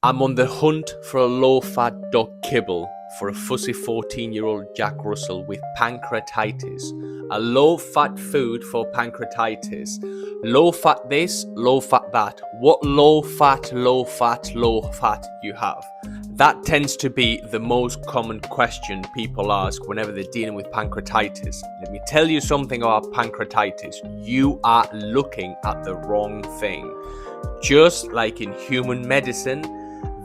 I'm on the hunt for a low-fat dog kibble for a fussy 14-year-old Jack Russell with pancreatitis. A low-fat food for pancreatitis. Low-fat this, low-fat that. What low-fat you have? That tends to be the most common question people ask whenever they're dealing with pancreatitis. Let me tell you something about pancreatitis. You are looking at the wrong thing. Just like in human medicine,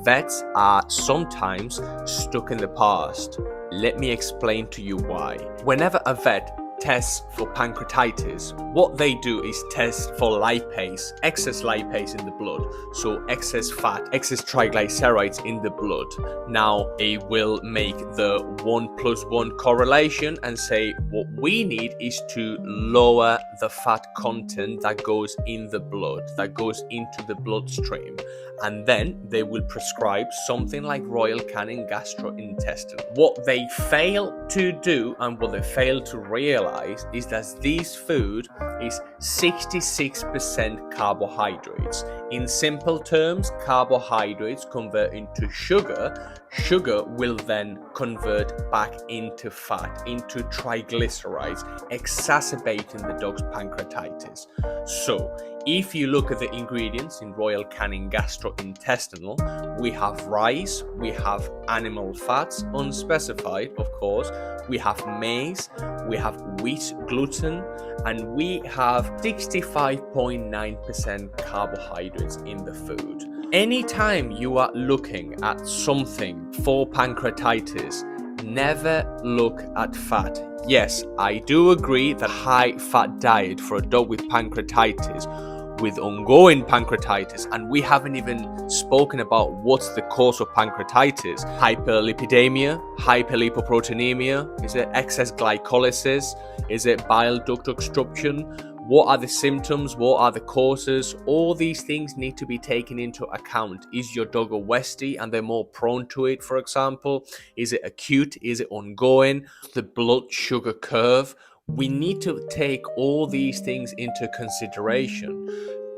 vets are sometimes stuck in the past. Let me explain to you why. Whenever a vet tests for pancreatitis, what they do is test for lipase, excess lipase in the blood, so excess fat, excess triglycerides in the blood. Now, it will make the 1+1 correlation and say what we need is to lower the fat content that goes in the blood, that goes into the bloodstream. And then they will prescribe something like Royal Canin gastrointestinal. What they fail to do and what they fail to realize is that this food is 66% carbohydrates. In simple terms, carbohydrates convert into sugar. Sugar will then convert back into fat, into triglycerides, exacerbating the dog's pancreatitis. So, if you look at the ingredients in Royal Canin gastrointestinal, we have rice, we have animal fats, unspecified of course, we have maize, we have wheat gluten, and we have 65.9% carbohydrates in the food. Anytime you are looking at something for pancreatitis, never look at fat. Yes, I do agree that high fat diet for a dog with pancreatitis, with ongoing pancreatitis, and we haven't even spoken about what's the cause of pancreatitis. Hyperlipidemia, hyperlipoproteinemia, is it excess glycolysis, is it bile duct obstruction? What are the symptoms? What are the causes? All these things need to be taken into account. Is your dog a Westie and they're more prone to it, for example? Is it acute? Is it ongoing? The blood sugar curve. We need to take all these things into consideration.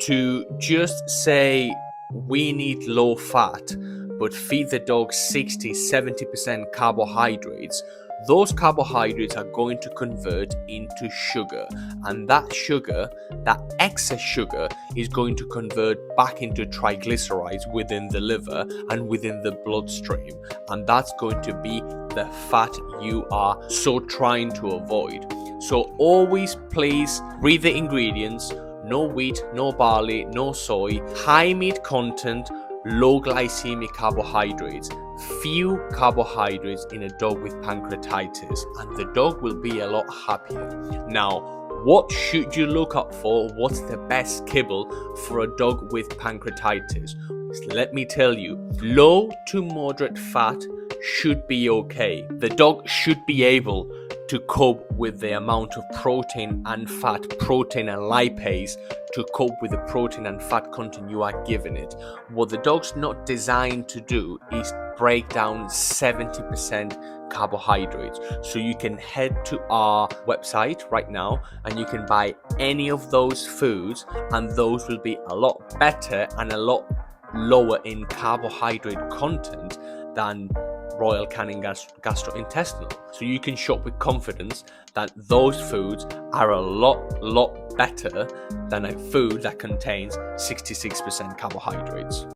To just say we need low fat, but feed the dog 60-70% carbohydrates, those carbohydrates are going to convert into sugar, and that sugar, that excess sugar, is going to convert back into triglycerides within the liver and within the bloodstream, and that's going to be the fat you are so trying to avoid. So always please read the ingredients. No wheat, no barley, no soy, high meat content, low glycemic carbohydrates, few carbohydrates in a dog with pancreatitis, and the dog will be a lot happier. Now, what should you look out for? What's the best kibble for a dog with pancreatitis? Let me tell you, low to moderate fat should be okay. The dog should be able to cope with the amount of protein and fat, protein and lipase, to cope with the protein and fat content you are giving it. What the dog's not designed to do is break down 70% carbohydrates. So you can head to our website right now and you can buy any of those foods, and those will be a lot better and a lot lower in carbohydrate content than Royal Canin gastrointestinal. So you can shop with confidence that those foods are a lot better than a food that contains 66% carbohydrates.